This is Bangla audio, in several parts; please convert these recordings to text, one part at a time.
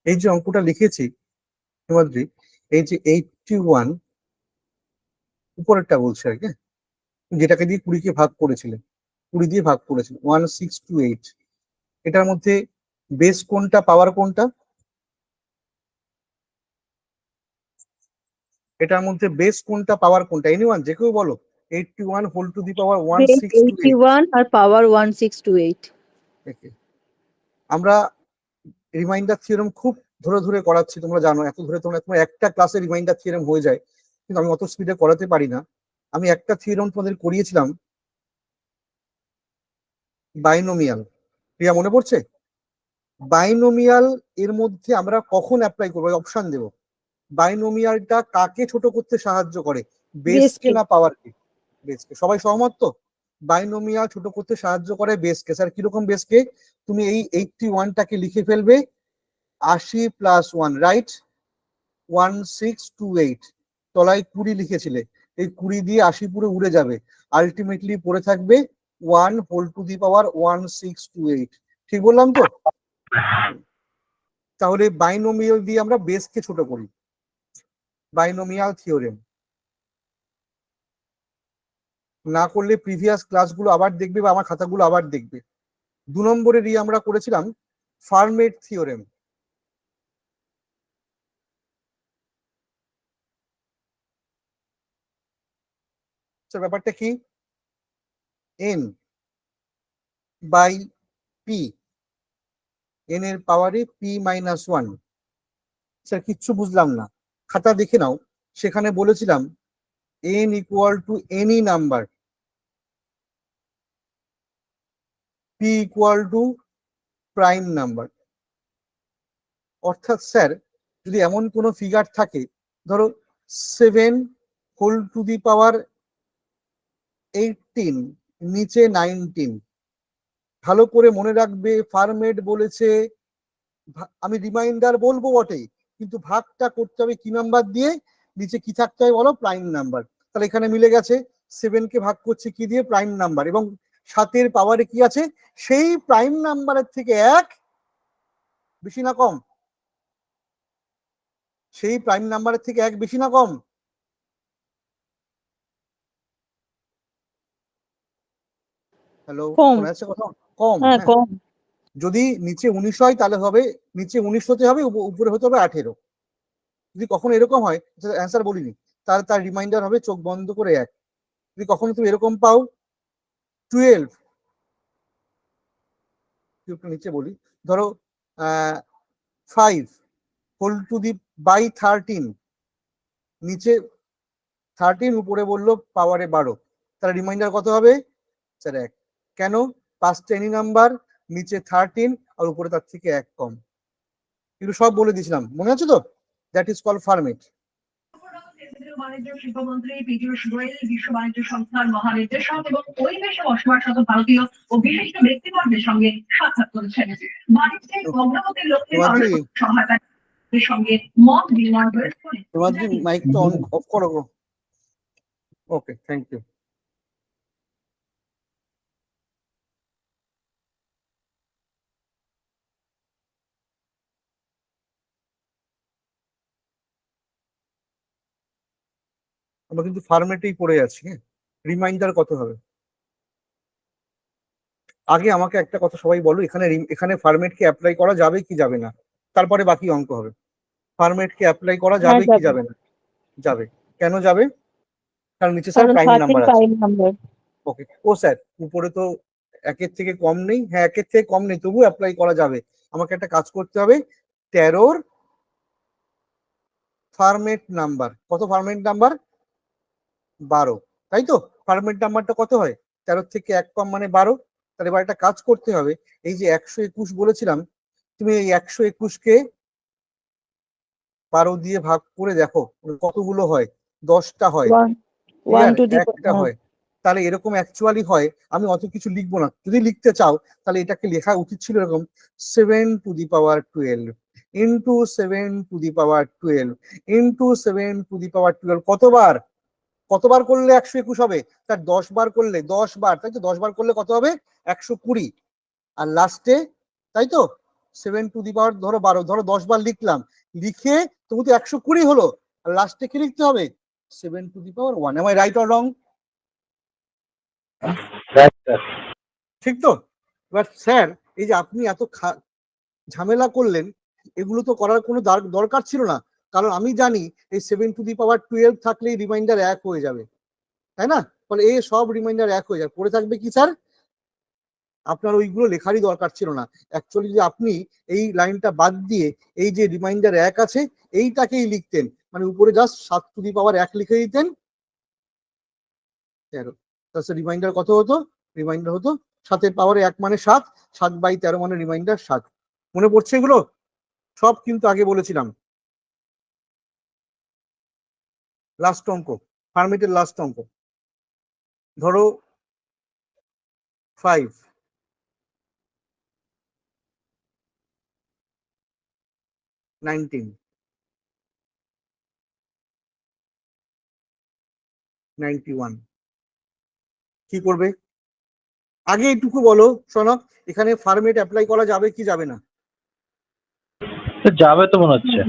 এই যে অঙ্কটা লিখেছি হিমাদ্রি, এই যে 81 উপরেরটা বলছে আর কি, যেটাকে দিয়ে 20 ভাগ করেছিলেন, 20 দিয়ে ভাগ করেছিলেন 1628, এটার মধ্যে বেস কোনটা পাওয়ার কোনটা? এটার মধ্যে বেস কোনটা পাওয়ার কোনটা? এনিওয়ান, যে কেউ বলো। 81 হোল টু দি পাওয়ার 1628 আর পাওয়ার 1628। আমরা রিমাইন্ডার থিওরেম খুব ধরে ধরে করাচ্ছি, তোমরা জানো, এত ধরে তোমরা একটা ক্লাসে রিমাইন্ডার থিওরেম হয়ে যায়, কিন্তু আমি অত স্পিডে করাতে পারি না। আমি একটা থিওরেম তোমাদের করিয়েছিলাম, বাইনোমিয়াল। প্রিয়া, মনে পড়ছে? বাইনোমিয়াল এর মধ্যে আমরা কখন অ্যাপ্লাই করবো? অপশন দেব। বাইনোমিয়ালটা কাকে ছোট করতে সাহায্য করে, বেসকে না পাওয়ারকে? বেসকে। সবাই সহমত তো? বাইনোমিয়াল ছোট করতে সাহায্য করে বেসকে। স্যার কিরকম বেসকে? তুমি এই 81টাকে লিখে ফেলবে 80 প্লাস 1, রাইট? 1628, তলায় 20 লিখেছিলে, এই 20 দিয়ে 80 পুরো উড়ে যাবে, আলটিমেটলি পড়ে থাকবে 1 হোল টু দি পাওয়ার 1628। ঠিক বললাম তো? তাহলে বাইনোমিয়াল দিয়ে আমরা বেসকে ছোট করি, বাইনোমিয়াল থিওরেম। না করলে প্রিভিয়াস ক্লাসগুলো আবার দেখবে বা আমার খাতাগুলো আবার দেখবে। 2 নম্বরে দিয়ে আমরা করেছিলাম ফার্মেট থিওরেম। ব্যাপারটা কি? n বাই পি, n এর পাওয়ারে p মাইনাস 1। স্যার কিচ্ছু বুঝলাম না, খাতা দেখে নাও। সেখানে বলেছিলাম n equal to any number, p equal to prime number. অর্থাৎ স্যার যদি এমন কোনো ফিগার থাকে, ধরো 7 হোল টু দি পাওয়ার 18 নিচে 19, ভালো করে মনে রাখবে ফার্মেট বলেছে, আমি রিমাইন্ডার বলবো বটে, কিন্তু ভাগটা করতে হবে কি নাম্বার দিয়ে? নিচে কি থাকতে হবে বলো? Prime number. তাহলে এখানে মিলে গেছে, 7 কে ভাগ করছে কি দিয়ে? Prime number. এবং 7 পাওয়ারে কি আছে? সেই প্রাইম নাম্বারের থেকে 1 বেশি না কম? সেই প্রাইম নাম্বারের থেকে 1 বেশি না কম? হ্যালো, শোনা যাচ্ছে কথা? কম। হ্যাঁ, যদি নিচে 19 হয় তাহলে হবে, নিচে 19 হতে হবে, উপরে হতে হবে 18। যদি কখনো এরকম হয়, অ্যান্সার বলিনি, তাহলে তার রিমাইন্ডার হবে চোখ বন্ধ করে 1। যদি কখনো তুমি এরকম পাও 12, নিচে বলি, ধরো 5 হোল টু দি বাই 13, নিচে 13, উপরে বললো পাওয়ারে 12, তাহলে রিমাইন্ডার কত হবে? স্যার 1। কেন? পাঁচটা এনি নাম্বার, নিচে 13 আর উপরে তার থেকে 1 কম। কিন্তু সব বলে দিয়েছিলাম, মনে আছে তো? That is call permit. বাণিজ্য শিল্পমন্ত্রী পীযূষ গোয়েল, বিশ্ব বাণিজ্য সংস্থার মহানির্দেশক এবং পরিবেশে বসবাসরত ভারতীয় ও বিশিষ্ট ব্যক্তিবর্গের সঙ্গে সাক্ষাৎ করেছেন। বাণিজ্যের অগ্রগতির লক্ষ্যে পারস্পরিক সহায়তার সঙ্গে মত বিনিময় হয়েছে। তোমাদের মাইকটা অন অফ করো। ওকে, থ্যাংক ইউ। আমরা কিন্তু ফার্মেটেই পড়ে আছি। হ্যাঁ, রিমাইন্ডার কত হবে? আগে আমাকে একটা কথা সবাই বলো, এখানে ফার্মেটকে অ্যাপ্লাই করা যাবে কি যাবে না, তারপরে বাকি অঙ্ক হবে। ফার্মেটকে অ্যাপ্লাই করা যাবে কি যাবে না? যাবে। কেন যাবে? কারণ নিচে স্যার প্রাইম নাম্বার আছে। ওকে। ও স্যার, উপরে তো 1-এর থেকে কম নেই। হ্যাঁ, 1-এর থেকে কম নেই, তবু অ্যাপ্লাই করা যাবে। আমাকে একটা কাজ করতে হবে, 13 ফার্মেট নাম্বার। কত ফার্মেট নাম্বার? 12, তাই তো? ফার্মেট নাম্বারটা কত হয়? 13 থেকে 1 কম মানে 12। তাহলে এবার একটা কাজ করতে হবে, এই যে 121 বলেছিলাম, তুমি এই 121কে 12 দিয়ে ভাগ করে দেখো কতগুলো হয়। 10টা হয়, একটা হয়। তাহলে এরকম অ্যাকচুয়ালি হয়। আমি অত কিছু লিখবো না, যদি লিখতে চাও তাহলে এটাকে লেখা উচিত ছিল এরকম 7 to the power 12 into 7 to the power 12 into 7 to the power 12। কতবার? কতবার করলে 121 হবে? তার 10 বার করলে 10 বার, তাই তো? 10 বার করলে কত হবে? 120। আর লাস্টে, তাই তো, 7 টু দি পাওয়ার ধরো 12, ধরো 10 বার লিখলাম, লিখে তুমি তো 120 হলো, আর লাস্টে কি লিখতে হবে? 7 to the power 1। Am I right or wrong? Right sir. ঠিক তো? এবার স্যার এই যে আপনি এত ঝামেলা করলেন, এগুলো তো করার কোনো দরকার ছিল না, কারণ আমি জানি এই 7 টু দি পাওয়ার 12 থাকলেই রিমাইন্ডার 1 হয়ে যাবে, তাই না? ফলে এই সব রিমাইন্ডার 1 হয়ে যাবে, পড়ে থাকবে কি স্যার? আপনার ওইগুলো লেখারই দরকার ছিল না। অ্যাকচুয়ালি যে আপনি এই লাইনটা বাদ দিয়ে এই যে রিমাইন্ডার 1 আছে এইটাকেই লিখতেন, মানে উপরে জাস্ট 7 টু দি পাওয়ার 1 লিখে দিতেন 13। তাহলে রিমাইন্ডার কত হতো? রিমাইন্ডার হতো 7 পাওয়ার 1 মানে 7, 7/13 মানে রিমাইন্ডার 7। মনে পড়ছে এগুলো? সব কিন্তু আগে বলেছিলাম। লাস্ট অঙ্ক, ফার্মেটের লাস্ট অঙ্ক, ধরো 5, 19, 91। কি করবে? আগে এইটুকু বলো সনক, এখানে ফার্মেট অ্যাপ্লাই করা যাবে কি যাবে না? যাবে তো মনে হচ্ছে।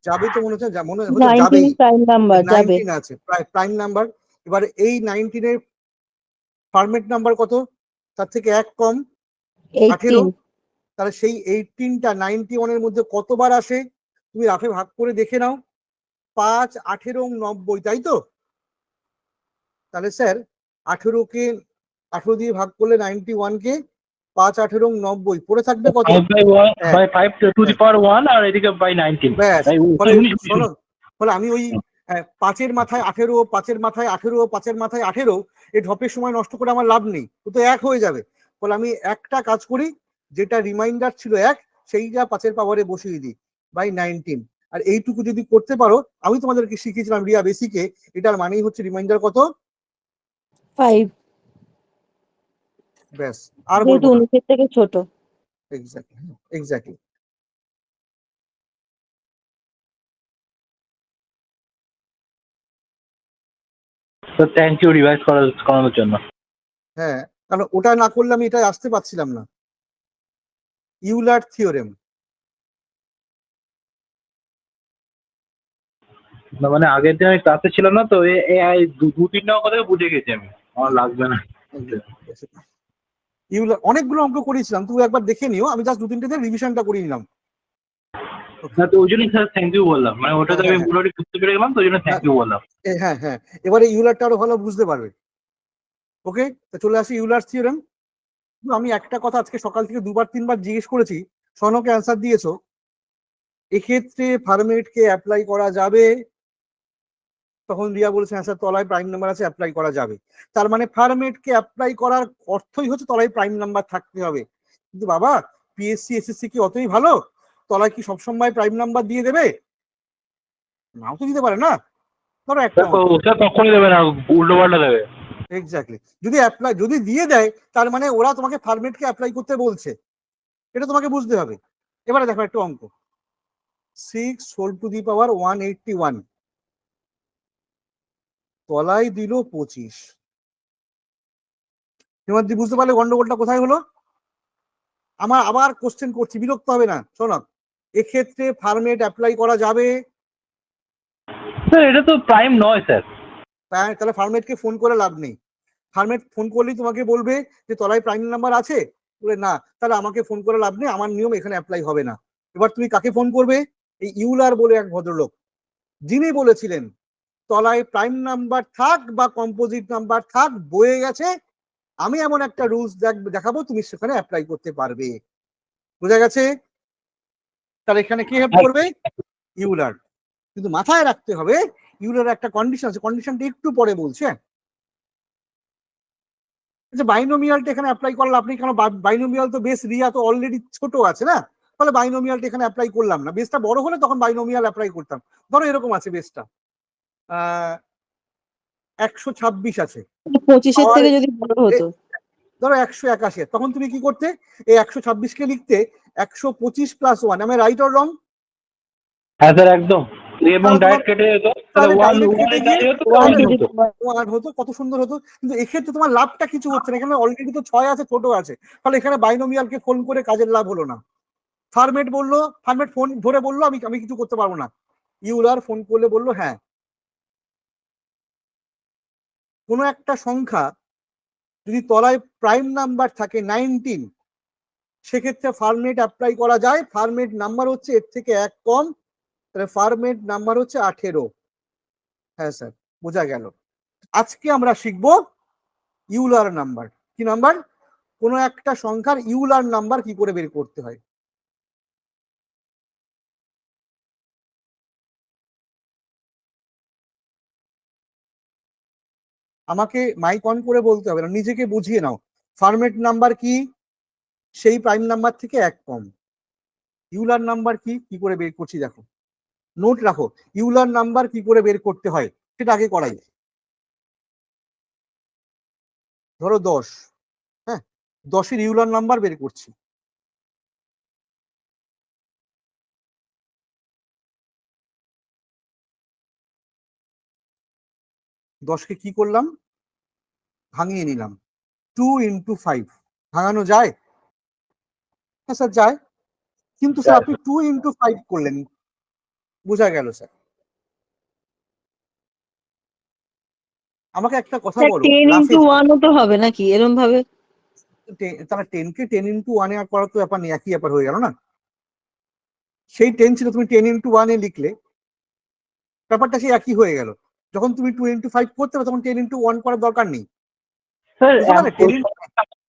যাবে তো মনে হচ্ছে, মনে হচ্ছে যাবেই। 19 প্রাইম নাম্বার যাবে। 19 আছে প্রাইম নাম্বার। এবার এই 19 এর ফার্মেট নাম্বার কত? তার থেকে 1 কম 18। 18 তাহলে সেই 18টা 91 এর মধ্যে কতবার আসে তুমি রাফে ভাগ করে দেখে নাও। 5, 18, 90, তাই তো? তাহলে স্যার 18 দিয়ে ভাগ করলে 91 কে 5, 18, 90 পড়ে থাকবে কত? 5 টু দি পাওয়ার 1 আর এদিকে বাই 19। ব্যাস। ফলে আমি ওই 5-এর মাথায় 18, 5-এর মাথায় 18, 5-এর মাথায় 18 এই ঢপের সময় নষ্ট করে আমার লাভ নেই, ও তো 1 হয়ে যাবে। ফলে আমি একটা কাজ করি, যেটা রিমাইন্ডার ছিল 1 সেইটা 5-এর পাওয়ারে বসিয়ে দিই বাই 19। আর এইটুকু যদি করতে পারো, আমি তোমাদেরকে শিখিয়েছিলাম রিয়া বেসিকে, এটার মানেই হচ্ছে রিমাইন্ডার কত? 5, ব্যাস, আর যেহেতু বলবো না। 19 থেকে ছোট। এক্স্যাক্টলি। তো থ্যাংক ইউ রিভাইজ করানোর জন্য। হ্যাঁ, কারণ ওটা না করলে আমি এটা আসতে পারছিলাম না। Euler theorem. না মানে আগের দিন আমি ক্লাসে ছিলাম না তো, দু তিনটা কথা বুঝে গেছি আমি, আমার লাগবে না। ইউলার অনেকগুলো অঙ্ক করেছিলাম, তুই একবার দেখে নিও, আমি জাস্ট 2-3টে রিভিশনটা করে নিলাম। না তো ওই জন্যই স্যার থ্যাংক ইউ বললাম, মানে ওটা তো আমি পুরোটি বুঝতে পেরে গেলাম, তো ওই জন্য থ্যাংক ইউ বললাম। হ্যাঁ হ্যাঁ, এবারে ইউলারটা আরো ভালো বুঝতে পারবে। ওকে, তো চলে আসি ইউলার থিওরেম। আমি একটা কথা আজকে সকাল থেকে 2-3 বার জিজ্ঞেস করেছি, সনকে অ্যান্সার দিয়েছো। এক্ষেত্রে ফার্মেটকে অ্যাপ্লাই করা যাবে? তখন রিয়া বলেছে হ্যাঁ স্যার, তলায় প্রাইম নাম্বার আছে, অ্যাপ্লাই করা যাবে। তার মানে ফার্মেটকে অ্যাপ্লাই করার অর্থই হচ্ছে তলায় প্রাইম নাম্বার থাকতে হবে। কিন্তু বাবা, পিএসসি এসএসসি কি অতই ভালো? তলায় কি সবসময় প্রাইম নাম্বার দিয়ে দেবে? নাও তো দিতে পারে না। ধরো একটা কখনই দেবে না, উল্টো পাল্টা দেবে। এক্স্যাক্টলি। যদি দিয়ে দেয়, তার মানে ওরা তোমাকে ফার্মেটকে অ্যাপ্লাই করতে বলছে, এটা তোমাকে বুঝতে হবে। এবারে দেখো একটা অঙ্ক, 6 হোল টু দি পাওয়ার 181, তলায় দিল 25। হিমাদ্রি বুঝতে পারলে গন্ডগোলটা কোথায় হলো? আমার আবার কোশ্চেন করছি, বিরক্ত হবে না শোনক। এক্ষেত্রে ফার্মেট অ্যাপ্লাই করা যাবে? স্যার এটা তো প্রাইম নয় স্যার। তাহলে ফার্মেটকে ফোন করে লাভ নেই। ফার্মেট ফোন করলেই তোমাকে বলবে যে তলায় প্রাইম নাম্বার আছে, বলে না, তাহলে আমাকে ফোন করে লাভ নেই, আমার নিয়ম এখানে অ্যাপ্লাই হবে না। এবার তুমি কাকে ফোন করবে? এই ইউলার বলে এক ভদ্রলোক, যিনি বলেছিলেন তলায় প্রাইম নাম্বার থাক বা কম্পোজিট নাম্বার থাক, বয়ে গেছে, আমি এমন একটা রুলস দেখাবো, তুমি সেখানে অ্যাপ্লাই করতে পারবে। বুঝা গেছে? তার এখানে কি হেল্প করবে? ইউলার। কিন্তু মাথায় রাখতে হবে ইউলার একটা কন্ডিশন আছে, কন্ডিশনটা একটু পরে বলছে। আচ্ছা, বাইনোমিয়ালটা এখানে অ্যাপ্লাই করলে আপনি কেন? বাইনোমিয়াল তো বেস রিয়া তো অলরেডি ছোট আছে না, তাহলে বাইনোমিয়ালটা এখানে অ্যাপ্লাই করলাম না। বেসটা বড় হলে তখন বাইনোমিয়াল অ্যাপ্লাই করতাম। ধরো এরকম আছে বেসটা 126 আছে, 25-এর থেকে যদি বড় হতো, ধরো 181, তখন তুমি কি করতে? এই 126কে লিখতে 125 + 1। আমি রাইট অর রং? হ্যাঁ স্যার একদম। এবং ডাইরেক্ট কেটে যেত, তাহলে 1 হতো, কত সুন্দর হতো। কিন্তু এক্ষেত্রে তোমার লাভটা কিছু হচ্ছে না, এখানে অলরেডি তো 6 আছে, ছোট আছে, ফলে এখানে বাইনোমিয়ালকে ফোন করে কাজের লাভ হলো না। ফার্মেট বললো, ফার্মেট ফোন ধরে বললো আমি আমি কিছু করতে পারবো না। ইউলার ফোন করলে বললো হ্যাঁ। কোনো একটা সংখ্যা যদি তলায় প্রাইম নাম্বার থাকে 19, সেক্ষেত্রে ফার্মেট অ্যাপ্লাই করা যায়। ফার্মেট নাম্বার হচ্ছে এর থেকে এক কম, তাহলে ফার্মেট নাম্বার হচ্ছে 18। হ্যাঁ স্যার, বোঝা গেল। আজকে আমরা শিখবো ইউলার নাম্বার। কি নাম্বার? কোনো একটা সংখ্যার ইউলার নাম্বার কি করে বের করতে হয়। আমাকে মাইক অন করে বলতে হবে না, নিজেকে বুঝিয়ে নাও। ফার্মেট নাম্বার কি? সেই প্রাইম নাম্বার থেকে এক কম। ইউলার নাম্বার কি, কি করে বের করছি দেখো, নোট রাখো। ইউলার নাম্বার কি করে বের করতে হয় সেটা আগে করাই। ধরো 10, হ্যাঁ, 10-এর ইউলার নাম্বার বের করছি। দশকে কি করলাম? ভাঙিয়ে নিলাম। 2 × 5 ভাঙানো যায়? হ্যাঁ স্যার যায়, কিন্তু স্যার আপনি 2 × 5 করলেন। বোঝা গেল স্যার। আমাকে একটা কথা বলো, 10 রাফে into 1 ও তো হবে নাকি এরকম ভাবে? তারা 10 কে 10 × 1 এ করার তো ব্যাপার নেই, একই ব্যাপার হয়ে গেল না? সেই 10 ছিল, তুমি 10 × 1 এ লিখলে, ব্যাপারটা সেই একই হয়ে গেল। যখন তুমি 2 × 5 করতে হবে তখন 10 × 1 করার দরকার নেই। স্যার বুঝতে পারলে?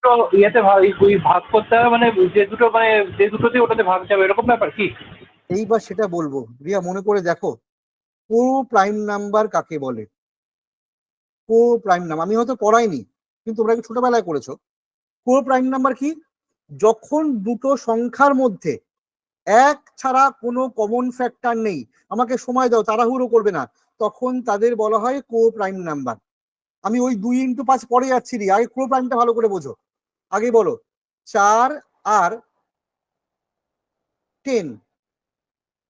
10 ইয়েতে ভাগ করতে হবে, মানে যে দুটোতে ওটাতে ভাগ যাবে এরকম ব্যাপার কি? এইবার সেটা বলবো। রিয়া মনে করে দেখো, কো প্রাইম নাম্বার কাকে বলে? কো প্রাইম নাম্বার আমি হয়তো পড়াইনি, কিন্তু তোমরা কি ছোটবেলায় করেছো। কো প্রাইম নাম্বার কি? যখন দুটো সংখ্যার মধ্যে এক ছাড়া কোনো কমন ফ্যাক্টর নেই, আমাকে সময় দাও, তাড়াহুড়ো করবে না, তখন তাদের বলা হয় কো প্রাইম নাম্বার। আমি ওই 2 × 5 পরে যাচ্ছি রে, আগে কো প্রাইমটা ভালো করে বোঝো। আগে বলো 4 আর 10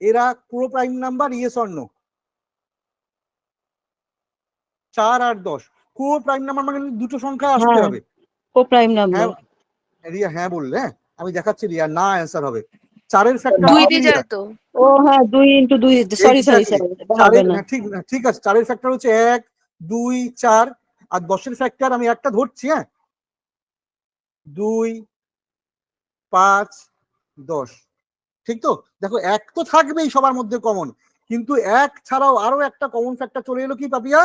এরা co prime number, yes or no? 4 আর 10 কো প্রাইম নাম্বার, মানে দুটো সংখ্যা আসতে হ্যাঁ, হবে। ও প্রাইম নাম্বার। হ্যাঁ রিয়া হ্যাঁ বললে, হ্যাঁ আমি দেখাচ্ছি রিয়া না অ্যান্সার হবে। 4-এর ফ্যাক্টর দুই কত দিয়ে রিয়া? যায় তো। ও হ্যাঁ, 2 into 2, sorry sorry exactly. Sorry, এটা হবে 4-এর, না। হ্যাঁ ঠিক না, ঠিক আছে, 4-এর ফ্যাক্টর হচ্ছে 1 2 4, আর 10-এর ফ্যাক্টর আমি একটা ধরছি, হ্যাঁ, 2 5 10। ঠিক তো? দেখো এক তো থাকবেই সবার মধ্যে কমন, কিন্তু এক ছাড়াও আরো একটা কমন ফ্যাক্টর চলে এলো, কি পাপিয়া?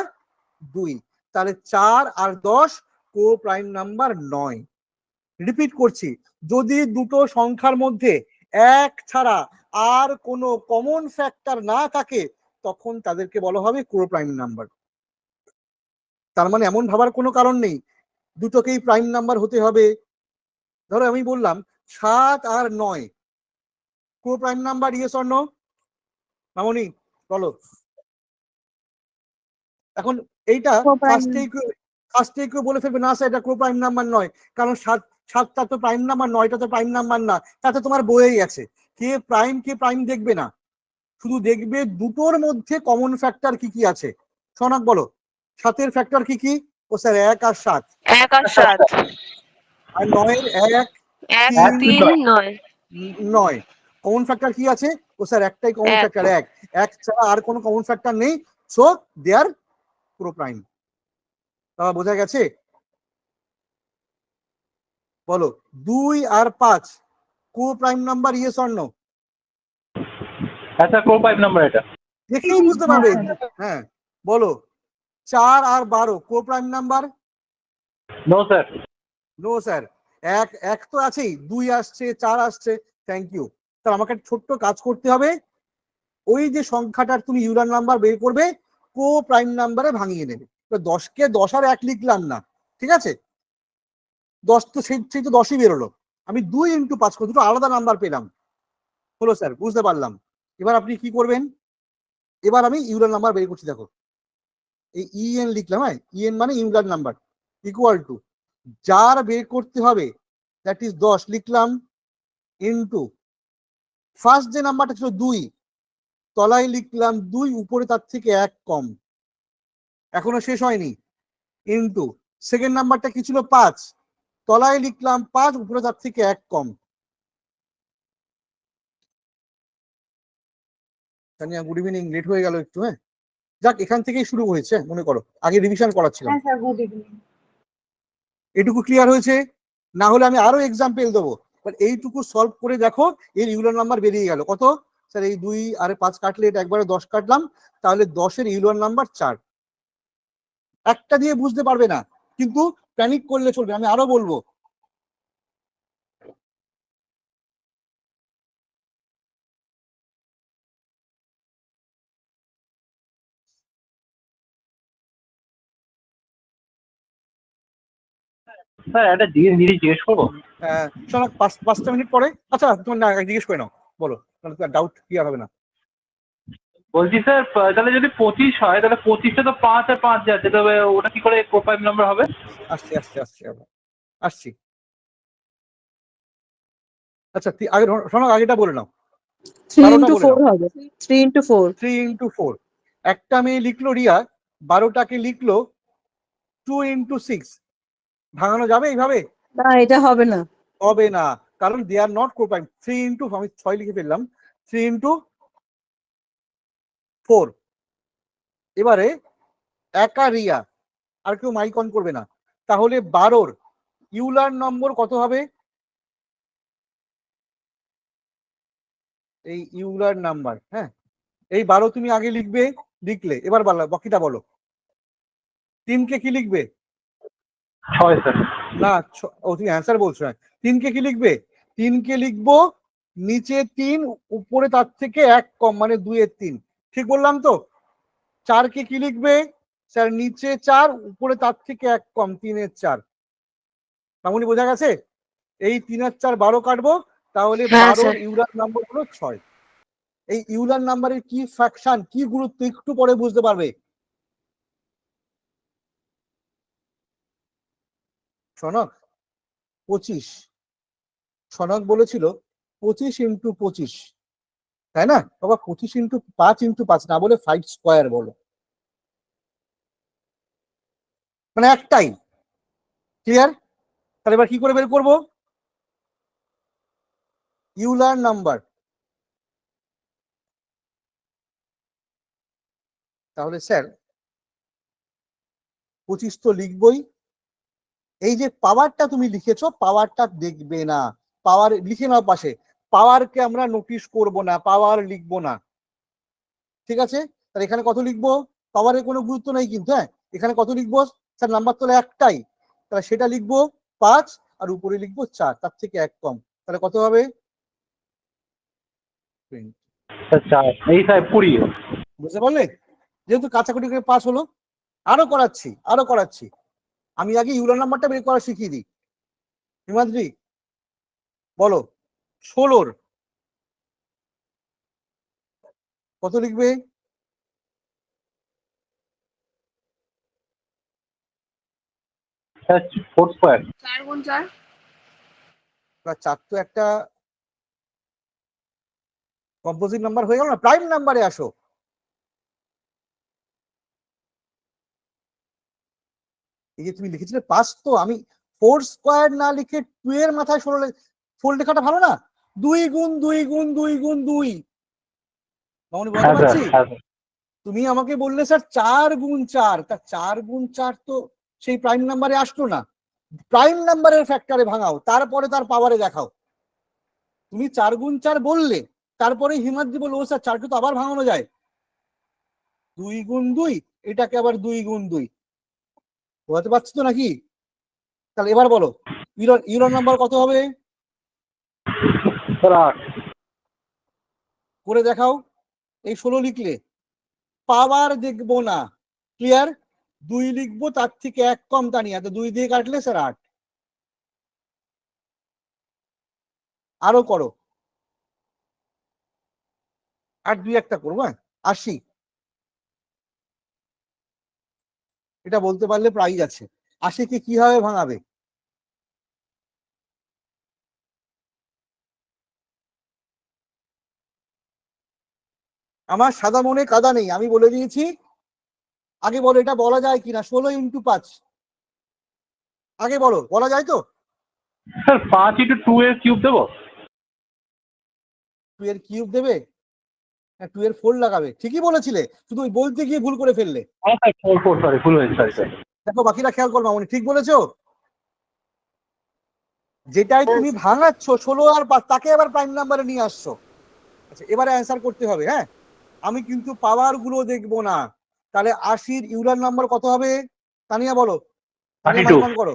2। তাহলে 4 আর 10 কো প্রাইম নাম্বার নয়। রিপিট করছি, যদি দুটো সংখ্যার মধ্যে এক ছাড়া আর কোনো কমন ফ্যাক্টর না থাকে তখন তাদেরকে বলা হবে কো প্রাইম নাম্বার। তার মানে এমন ভাবার কোনো কারণ নেই দুটোকেই প্রাইম নাম্বার হতে হবে। ধরো আমি বললাম 7 আর 9 কো prime number, yes or no? মামনি বলো। এখন এইটা Co-prime ফার্স্টে কেউ বলে ফেলবে না স্যার এটা কো প্রাইম নাম্বার নয়, কারণ 7টা তো প্রাইম নাম্বার, 9টা তো প্রাইম নাম্বার না। তাতে তোমার বইয়েই আছে কে প্রাইম দেখবে না, শুধু দেখবে দুটোর মধ্যে কমন ফ্যাক্টর কি কি আছে। সোনাক বলো, 7-এর ফ্যাক্টর কি কি? ও স্যার 1 আর 7। 1 আর 7। আর 9-এর 1 1 3 3 9। 9। কমন ফ্যাক্টর কি আছে? ও স্যার একটাই কমন 1। ফ্যাক্টর, এক ছাড়া আর কোনো কমন ফ্যাক্টর নেই, সো দে আর পুরো প্রাইম। তাহলে বোঝা গেছে? বলো 2 আর 5 co prime number, yes or no? আচ্ছা, কো প্রাইম নাম্বার এটা? দেখেই বুঝতে পারবে। হ্যাঁ বলো 4 আর 12 co prime number? No sir. No sir. এক এক তো আছেই, 2 আসছে, 4 আসছে। Thank you. তাহলে আমাকে একটা ছোট্ট কাজ করতে হবে, ওই যে সংখ্যাটার তুমি ইউলার নাম্বার বের করবে, কো প্রাইম নাম্বারে ভাঙিয়ে নেবে। 10কে 10 আর 1 লিখলাম না, ঠিক আছে? 10 তো সেই তো 10ই বেরোলো, আমি 2 × 5 করে দুটো আলাদা নাম্বার পেলাম। হলো স্যার, বুঝতে পারলাম। এবার আপনি কি করবেন? এবার আমি ইউলার নাম্বার বের করছি, দেখো এই ইএন লিখলাম, হ্যাঁ ইএন মানে ইউলার নাম্বার, ইকুয়াল টু যার বের করতে হবে দ্যাট ইজ 10 লিখলাম, ইনটু ফার্স্ট যে নাম্বারটা ছিল 2 তলায় লিখলাম 2, উপরে তার থেকে 1 কম, এখনো শেষ হয়নি, ইনটু সেকেন্ড নাম্বারটা কি ছিল 5 তলায় লিখলাম 5, উপরে তার থেকে 1 কম, তানিয়া গুড ইভিনিং, লেট হয়ে গেল একটু। হ্যাঁ, যাক এখান থেকেই শুরু হয়েছে, মনে করো আগে রিভিশন করাচ্ছিলাম। হ্যাঁ স্যার, গুড ইভিনিং। এটুকু ক্লিয়ার হয়েছে? না হলে আমি আরো এক্সাম্পল দেবো, বাট এইটুকু সলভ করে দেখো এর ইউলার নাম্বার বেরিয়ে গেল কত। স্যার এই 2 আর 5 কাটলে এটা একবারে 10 কাটলাম, তাহলে 10-এর ইউলার নাম্বার 4। একটা দিয়ে বুঝতে পারবে না, কিন্তু প্যানিক করলে চলবে, আমি আরো বলবো। স্যার একটা জিজ্ঞেস করবো? শোনো 5টা মিনিট পরে। আচ্ছা তোমার না জিজ্ঞেস করে নাও, বলো, তাহলে তোমার ডাউট ক্লিয়ার হবে না। বলছি স্যার, তাহলে যদি 25 হয় তাহলে 25টা তো 5 আর 5 যাচ্ছে, তবে ওটা কি করে কোপ্রাইম নাম্বার হবে? আসছি আসছি আসছি আবার আসছি। আচ্ছা আগে শোনো, আগেটা বলে নাও। 3 12টা into বলে 4 নাও। হবে, 3 into 4। 3 into 4। একটা মেয়ে লিখলো রিয়া, 12টাকে লিখলো 2 into 6। ভাঙানো যাবে এইভাবে? না, এটা হবে না। হবে না, কারণ দে আর নট কোপ্রাইম। 3 into, আমি 6 লিখে ফেললাম, 3 into 4। এবারে একা রিয়া, আর কেউ মাইক অন করবে না, তাহলে 12-র ইউলার নম্বর কত হবে? এই ইউলার নাম্বার, হ্যাঁ, এই 12 তুমি আগে লিখবে, লিখলে এবার বাকিটা বলো। 3কে কি লিখবে? 6 স্যার। না, ও তুমি অ্যান্সার বলছো। হ্যাঁ, 3কে কি লিখবে? 3কে লিখবো নিচে 3, উপরে তার থেকে 1 কম, মানে 2-এর 3। ঠিক বললাম তো? 4কে কি লিখবে? স্যার নিচে 4, উপরে তার থেকে 1 কম, 3-এর 4। মামুনি বোঝা গেছে? এই 3 আর 4 12 কাটবো, তাহলে হ্যাঁ, 12-র স্যার। ইউলার নাম্বার হলো 6। এই ইউলার নাম্বারের কি ফ্র্যাকশন, কি গুরুত্ব একটু পরে বুঝতে পারবে। সনক 25, সনক বলেছিল 25 into 25, তাই না বাবা? 25 into 5 into 5 না বলে 5 স্কোয়ার বলো, মানে একটাই। ক্লিয়ার? তাহলে এবার কি করে বের করবো ইউলার নাম্বার? তাহলে স্যার 25 তো লিখবই, এই যে পাওয়ারটা তুমি লিখেছো, পাওয়ারটা দেখবে না, পাওয়ার লিখে নাও পাশে। পাওয়ারকে আমরা নোটিশ করব না, পাওয়ার লিখবো না, ঠিক আছে? তাহলে এখানে কত লিখবো? পাওয়ারের কোনো গুরুত্ব নেই কিন্তু। হ্যাঁ, এখানে কত লিখবো? স্যার নাম্বার তো একটাই, তাহলে সেটা লিখবো 5, আর উপরে লিখবো 4, তার থেকে 1 কম, তাহলে কত হবে? 20। স্যার 4, এই স্যার 20। বুঝতে পারলে? যেহেতু কাছাকাছি করে 5 হলো। আরো করাচ্ছি, আরো করাচ্ছি। আমি আগে ইউলার নাম্বারটা বের করা শিখিয়ে দিই। হিমাদ্রি বলো, 16-র কত লিখবে? 4 স্কোয়ার। 4 গুণ 4। 4 তো একটা কম্পোজিট নাম্বার হয়ে গেল না, প্রাইম নাম্বারে আসো। এই যে তুমি লিখেছিলে 5, তো আমি 4 স্কোয়ার না লিখে 2 এর মাথায় 4 লেখাটা ভালো না? 2 গুণ 2 গুণ 2 গুণ 2। মামনি বলতে হ্যাঁ স্যার, পারছি? হ্যাঁ স্যার। তুমি আমাকে বললে স্যার 4 গুণ 4, তা 4 গুণ 4 তো সেই প্রাইম নাম্বারে আসলো না। প্রাইম নাম্বারের ফ্যাক্টরে ভাঙাও, তারপরে তার পাওয়ারে দেখাও। তুমি 4 গুণ 4 বললে, তারপরে হিমাদ্রি বললো ও স্যার 4কে তো আবার ভাঙানো যায়, 2 গুণ 2, এটাকে আবার 2 গুণ 2। বোঝাতে পারছি তো নাকি? তাহলে এবার বলো ইউলার নাম্বার কত হবে? স্যার 8। করে দেখাও। এই 16 লিখলে পাওয়ার দেখবো না, ক্লিয়ার? 2 লিখবো, তার থেকে 1 কম, তা নিয়ে 2 দিয়ে কাটলে স্যার 8। আরো করো, আর 2 একটা করবো। হ্যাঁ, 80। এটা বলতে পারলে প্রাইজ আছে। 80-কে কিভাবে ভাঙাবে? আমার সাদা মনে কাদা নেই, আমি বলে দিয়েছি। আগে বলো এটা বলা যায় কিনা, 16 into 5 আগে বলো, বলা যায় তো? স্যার 5 into 2 এর কিউব দেবো? 2 এর কিউব দেবে? 2 এর 4 লাগাবে, ঠিকই বলেছিলে, শুধু ওই বলতে গিয়ে ভুল করে ফেললে। হ্যাঁ স্যার, 4 4 সরি, ভুল হয়েছে, সরি স্যার। দেখো বাকিরা খেয়াল করো মামনি, ঠিক বলেছো? যেটাই তুমি ভাঙাচ্ছ 16 আর 5, তাকে আবার প্রাইম নাম্বারে নিয়ে আসছো। আচ্ছা এবারে অ্যান্সার করতে হবে। হ্যাঁ, আমি কিন্তু পাওয়ার গুলো দেখবো না। তাহলে 80-র ইউলার নাম্বার কত হবে? তানিয়া বলো, তানিয়া 32 মান করো।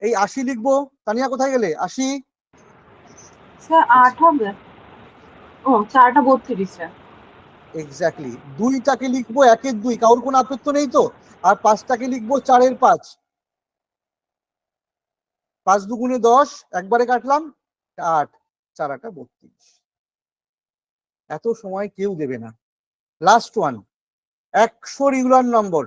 এই 80 লিখবো। তানিয়া কোথায় গেলে? 80 স্যার 8 হবে। ও 4টা 32 স্যার। এক্স্যাক্টলি। 2টাকে লিখবো 1-এর 2, কারোর কোনো আপত্তি নেই তো? আর 5টাকে লিখবো 4-এর 5। 5 দুগুণে 10, একবারে কাটলাম 8, 4 8 32। এত সময় কেউ দেবে না। লাস্ট ওয়ান, 100 ইউলার নম্বর।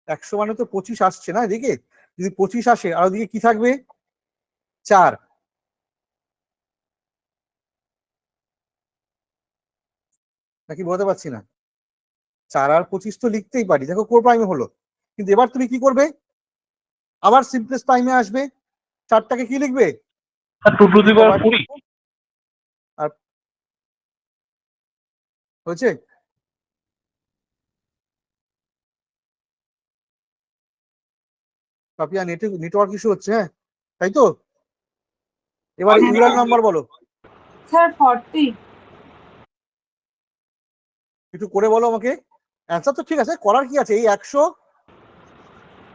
একশো মানে তো 25 আসছে না এদিকে? যদি 25 আসে আর ওদিকে কি থাকবে? 4। নাকি বলতে পারছি না? 4 আর 25 তো লিখতেই পারি, দেখো কোর প্রাইমে হলো। কিন্তু এবার তুমি কি করবে? আবার সিম্পলেস্ট প্রাইমে আসবে। 4টাকে কি লিখবে? স্যার 2 টু দি পাওয়ার 20। আর হয়েছে? পাপিয়া নেটওয়ার্ক ইস্যু হচ্ছে, হ্যাঁ তাই তো? এবার ইউলার নাম্বার বলো, স্যার 40। একটু করে বলো আমাকে। অ্যান্সার তো ঠিক আছে, করার কি আছে? এই 100,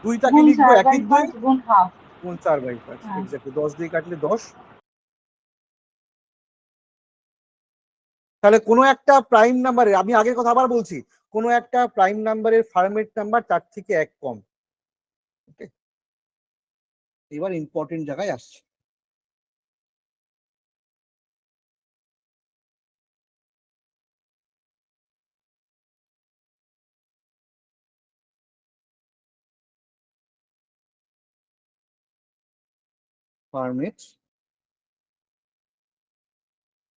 2টাকে গুণ লিখবো 4/5 1-এর 2 গুণ হাফ। গুণ 4/5। হ্যাঁ। এক্স্যাক্টলি, 10 দিয়ে কাটলে 10। তাহলে কোনো একটা প্রাইম নাম্বারের, আমি আগের কথা আবার বলছি, কোনো একটা প্রাইম নাম্বারের ফার্মেট নাম্বার 4 থেকে 1 কম। ওকে, এবার ইম্পর্টেন্ট জায়গায় আসছে। Permit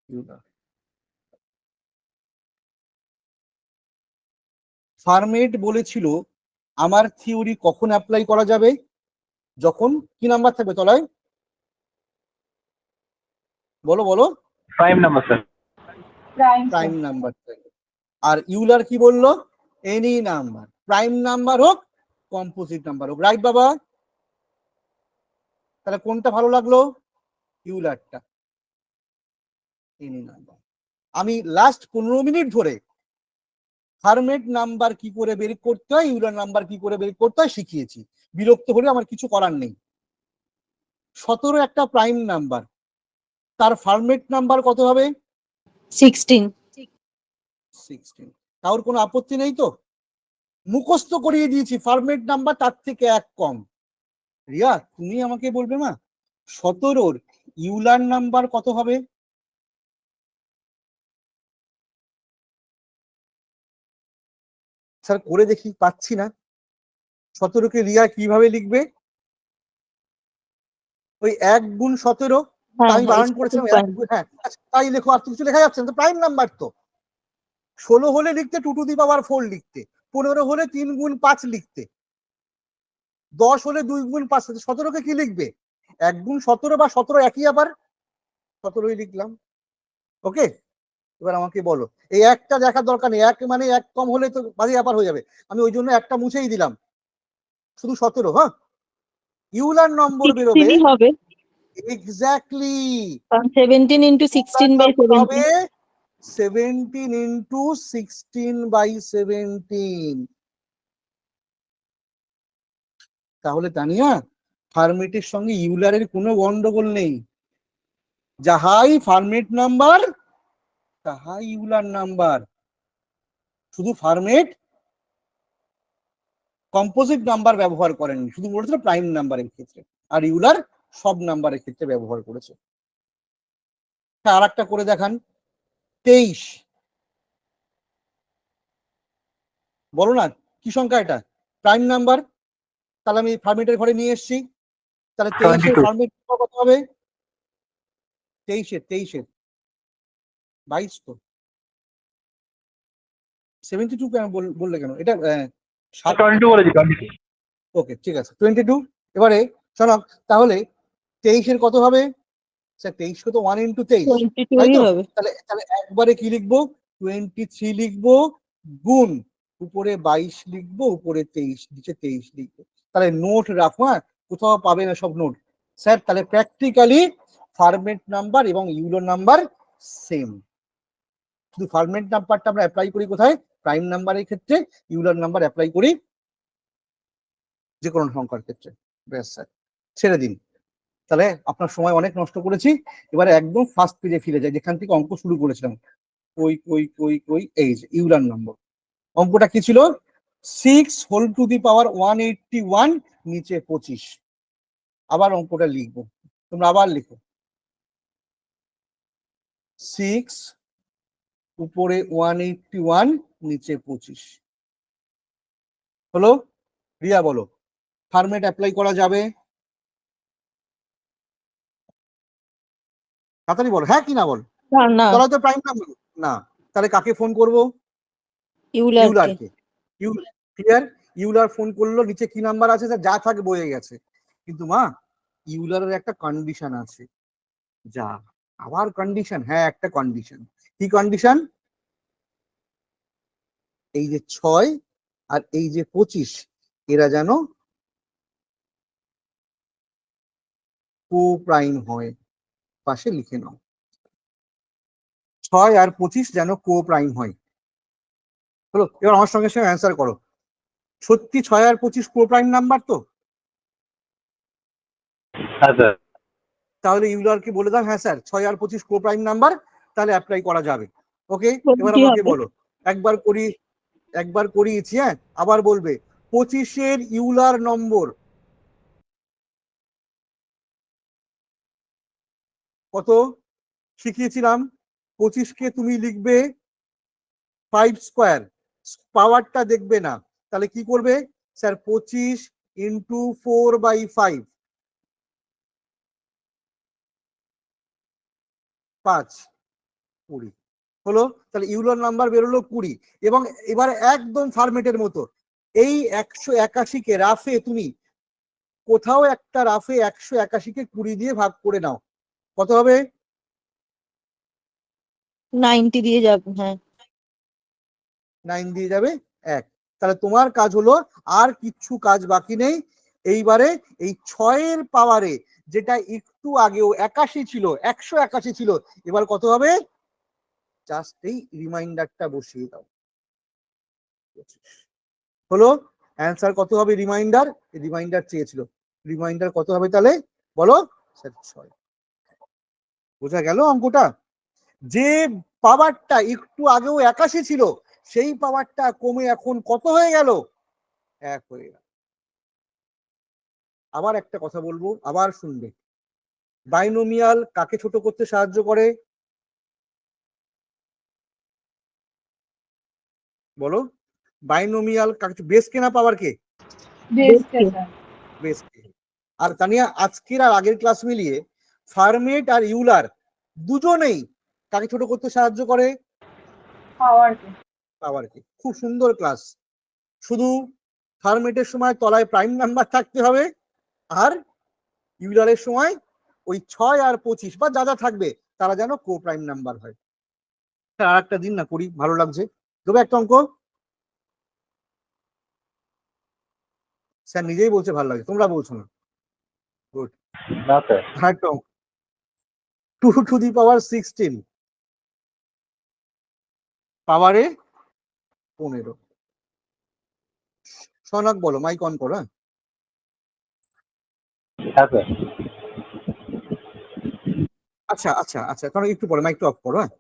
Euler. ফার্মেট বলেছিল আমার থিওরি কখন অ্যাপ্লাই করা যাবে? যখন কি নাম্বার থাকবে তলায়? বলো বলো। Prime number sir. Prime prime number থাকবে। আর ইউলার কি বললো? এনি নাম্বার, প্রাইম নাম্বার হোক কম্পোজিট নাম্বার হোক। রাইট বাবা? তাহলে কোনটা ভালো লাগলো? ইউলারটা, এনি নাম্বার। আমি লাস্ট 15 মিনিট ধরে ফার্মেট নাম্বার কি করে বের করতে হয়, ইউলার নাম্বার কি করে বের করতে হয় শিখিয়েছি। বিরক্ত হলে আমার কিছু করার নেই। 17 একটা প্রাইম নাম্বার, তার ফার্মেট নাম্বার কত হবে? 16. 16। কারোর কোনো আপত্তি নেই তো? মুখস্থ করিয়ে দিয়েছি, ফার্মেট নাম্বার তার থেকে 1 কম। রিয়া তুমি আমাকে বলবে মা 17-র ইউলার নাম্বার কত হবে? স্যার করে দেখি, পাচ্ছি না। 17কে রিয়া কিভাবে লিখবে? ওই 1 গুণ 17, হ্যাঁ আমি হ্যাঁ, বারণ it's করেছিলাম 2.5. হ্যাঁ আচ্ছা, তাই লেখো, আর তো কিছু লেখা যাচ্ছে না, তো প্রাইম নাম্বার তো। 16 হলে লিখতে 2 টু দি পাওয়ার 4 লিখতে, 15 হলে 3 গুণ 5 লিখতে, 10 হলে 2 গুণ 5। 17কে কি লিখবে? 1 গুণ 17 বা 17 একই, আবার 17ই লিখলাম। ওকে, এবার আমাকে বলো, এই একটা দেখার দরকার নেই, 1 মানে 1 কম হলে তো বাজে ব্যাপার হয়ে যাবে। আমি ওই জন্য একটা মুছেই দিলাম, শুধু 17। হ্যাঁ, ইউলার নম্বর বেরোবে 16 হবে, এক্স্যাক্টলি। কারণ 17 into 16/17. হবে 17 into 16/17। তাহলে তানিয়া ফার্মেটের সঙ্গে ইউলারের কোনো গন্ডগোল নেই। যাহাই ফার্মেট নাম্বার তাহাই ইউলার নাম্বার। শুধু ফার্মেট কম্পোজিট নাম্বার ব্যবহার করেননি, শুধু বলেছিল প্রাইম নাম্বারের ক্ষেত্রে, আর ইউলার সব নাম্বারের ক্ষেত্রে ব্যবহার করেছে। আর একটা করে দেখান। 23, বলো না কি সংখ্যা এটা? Prime number. তাহলে আমি ফার্মেটের ঘরে নিয়ে এসেছি, তাহলে 23-এর 72। ফার্মেট কত হবে? 23-এর 22 তো। 72 কেন বললে কেন? এটা 22 বলেছি, 22। ওকে ঠিক আছে, 22। এবারে শোনো, তাহলে 23-এর কত হবে? স্যার 23 তো 1 × 23, 22 তাই তো? হবে। তাহলে তাহলে একবারে কি লিখবো? 23 লিখবো, গুণ উপরে 22 লিখবো, উপরে 23, নিচে 23 লিখবো। তাহলে নোট রাখো, হ্যাঁ, কোথাও পাবে না সব নোট। স্যার তাহলে প্র্যাকটিক্যালি ফার্মেট নাম্বার এবং ইউলার নাম্বার সেম, শুধু ফার্মেট নাম্বারটা আমরা অ্যাপ্লাই করি কোথায়? প্রাইম নাম্বারের ক্ষেত্রে। ইউলার নাম্বার অ্যাপ্লাই করি যে কোনো সংখ্যার ক্ষেত্রে। ব্যাস স্যার, ছেড়ে দিন। তাহলে আপনার সময় অনেক নষ্ট করেছি, এবারে একদম ফার্স্ট পেজে ফিরে যাই, যেখান থেকে অঙ্ক শুরু করেছিলাম। কই এই যে ইউলার নম্বর। অঙ্কটা কি ছিল? 6^181, নিচে 25। আবার অঙ্কটা লিখবো, তোমরা আবার লিখো। 6 উপরে 181, নিচে 25 হলো। রিয়া বলো, ফার্মেট অ্যাপ্লাই করা যাবে? তাড়াতাড়ি বলো, হ্যাঁ কি না বল। না, তাহলে তো প্রাইম নাম্বার না, তাহলে কাকে ফোন করবো? ইউলারকে। ইউলারকে। ক্লিয়ার? ইউলার ফোন করলো, নিচে কি নাম্বার আছে? স্যার যা থাকে বয়ে গেছে, কিন্তু মা ইউলারের একটা কন্ডিশন আছে। যা আবার কন্ডিশন? হ্যাঁ একটা কন্ডিশন। কি কন্ডিশন? এই যে 6 আর এই যে 25, এরা যেন কো প্রাইম হয়। পাশে লিখে নাও, 6 আর 25 যেন কো প্রাইম হয়। হলো, এবার আমার সঙ্গে সঙ্গে অ্যান্সার করো। সত্যি 6 আর 25 কো প্রাইম নাম্বার তো? হ্যাঁ স্যার। তাহলে ইউলারকে বলে দাও, হ্যাঁ স্যার 6 আর 25 কো প্রাইম নাম্বার, তাহলে অ্যাপ্লাই করা যাবে। ওকে, এবার কি আমাকে হবে? বলো, একবার করিয়েছি, হ্যাঁ আবার বলবে। 25-এর ইউলার নম্বর কত শিখিয়েছিলাম? 25-কে তুমি লিখবে 5 স্কোয়ার, পাওয়ারটা দেখবে না। তাহলে কি করবে? স্যার 25 × 4/5, 5 20 হলো। তাহলে ইউলার নাম্বার বেরোলো 20। এবং এবার একদম ফার্মেটের মতো এই 181-কে রাফে তুমি কোথাও একটা রাফে 181-কে 20 দিয়ে ভাগ করে নাও, কত হবে? 90 দিয়ে যাবে। হ্যাঁ, 9 দিয়ে যাবে 1। তাহলে তোমার কাজ হলো, আর কিচ্ছু কাজ বাকি নেই। এইবারে এই 6-এর পাওয়ারে, যেটা একটু আগেও 81 ছিল, 181 ছিল, এবার কত হবে? জাস্ট এই রিমাইন্ডারটা বসিয়ে দাও। হলো, অ্যান্সার কত হবে? রিমাইন্ডার, রিমাইন্ডার চেয়েছিল, রিমাইন্ডার কত হবে তাহলে বলো? স্যার 6। বোঝা গেল অঙ্কটা? যে পাওয়ারটা একটু আগেও 81 ছিল, সেই পাওয়ারটা কমে এখন কত হয়ে গেল? 1 হয়ে গেল। আবার একটা কথা বলবো, আবার শুনবে। বাইনোমিয়াল কাকে ছোট করতে সাহায্য করে? বলো, বাইনোমিয়াল কাকে? বেসকে না পাওয়ারকে? বেসকে স্যার। বেসকে। আর তানিয়া, আজকের আর আগের ক্লাস মিলিয়ে ফার্মেট আর ইউলার দুজনেই কাকে ছোট করতে সাহায্য করে? পাওয়ারকে। পাওয়ারকে। খুব সুন্দর ক্লাস। শুধু ফার্মেটের সময় তলায় প্রাইম নাম্বার থাকতে হবে, আর ইউলারের সময় ওই 6 আর 25 বা যা যা থাকবে তারা যেন কো প্রাইম নাম্বার হয়। আর একটা দিন না করি, ভালো লাগছে। দেবো একটা অঙ্ক। স্যার নিজেই বলছে ভালো লাগছে, তোমরা বলছো না। গুড। না স্যার। একটা অঙ্ক, 2^16 পাওয়ারে 15। সনক বলো, মাইক অন করো। হ্যাঁ হ্যাঁ স্যার। আচ্ছা আচ্ছা আচ্ছা, কারণ একটু পরে মাইকটা অফ করো। হ্যাঁ,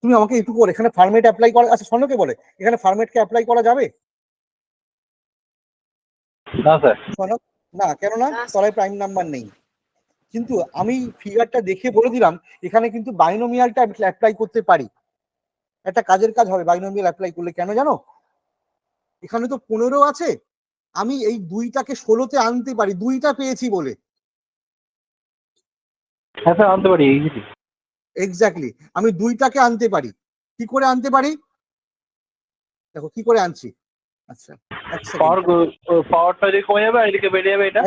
তুমি আমাকে একটু করে এখানে ফার্মেট অ্যাপ্লাই করা, আচ্ছা সনকে বলে এখানে ফার্মেটকে অ্যাপ্লাই করা যাবে? না স্যার। সনক না, কেননা তলায় প্রাইম নাম্বার নেই। কিন্তু আমি ফিগারটা দেখে বলে দিলাম, এখানে কিন্তু বাইনোমিয়ালটা অ্যাপ্লাই করতে পারি। একটা কাজের কাজ হবে বাইনোমিয়াল অ্যাপ্লাই করলে, কেন জানো? এখানে তো 15 আছে, আমি এই 2টাকে 16-তে আনতে পারি, 2টা পেয়েছি বলে। হ্যাঁ স্যার, আনতে পারি ইজিলি। এক্স্যাক্টলি, আমি 2টাকে আনতে পারি। কি করে আনতে পারি? দেখো কি করে আনছি। আচ্ছা এক পাওয়ার সেকেন্ড, পাওয়ারটা যদি কমে যাবে আর এদিকে বেড়ে যাবে এটা।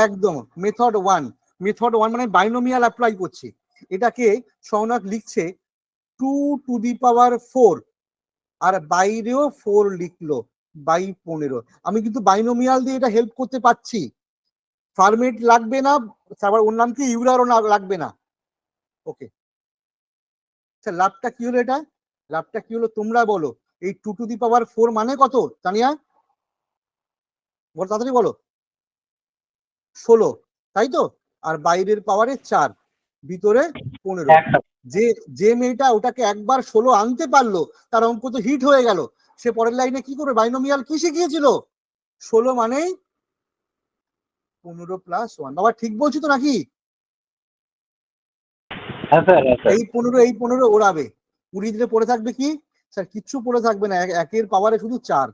একদম মেথড ওয়ান মানে বাইনোমিয়াল অ্যাপ্লাই করছি। এটাকে সৌনক লিখছে 2⁴ আর বাইরেও 4 লিখলো বাই 15। আমি কিন্তু বাইনোমিয়াল দিয়ে এটা হেল্প করতে পারছি, ফার্মেট লাগবে না, তারপর ওর নাম কি ইউলারও লাগবে না। ওকে, আচ্ছা লাভটা কি হলো? এটা লাভটা কি হলো তোমরা বলো। এই 2⁴ মানে কত তানিয়া? বলো তাড়াতাড়ি বলো। 16, তাই তো? আর বাইরের পাওয়ারে 4, ভিতরে 15। একটা যে যে মেয়েটা ওটাকে একবার 16 আনতে পারলো তার অঙ্ক তো হিট হয়ে গেল। সে পরের লাইনে কি করবে? বাইনোমিয়াল কি শিখিয়েছিল? 16 মানেই 15 + 1। বাবা ঠিক বলছি তো নাকি? হ্যাঁ স্যার, হ্যাঁ স্যার। এই 15 ওড়াবে, 20 দিনে পড়ে থাকবে কি স্যার? কিচ্ছু পড়ে থাকবে না, একের পাওয়ারে শুধু 4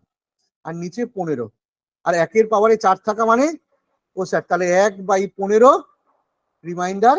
আর নিচে 15। আর একের পাওয়ারে 4 থাকা মানে ও স্যার তাহলে 1/15 রিমাইন্ডার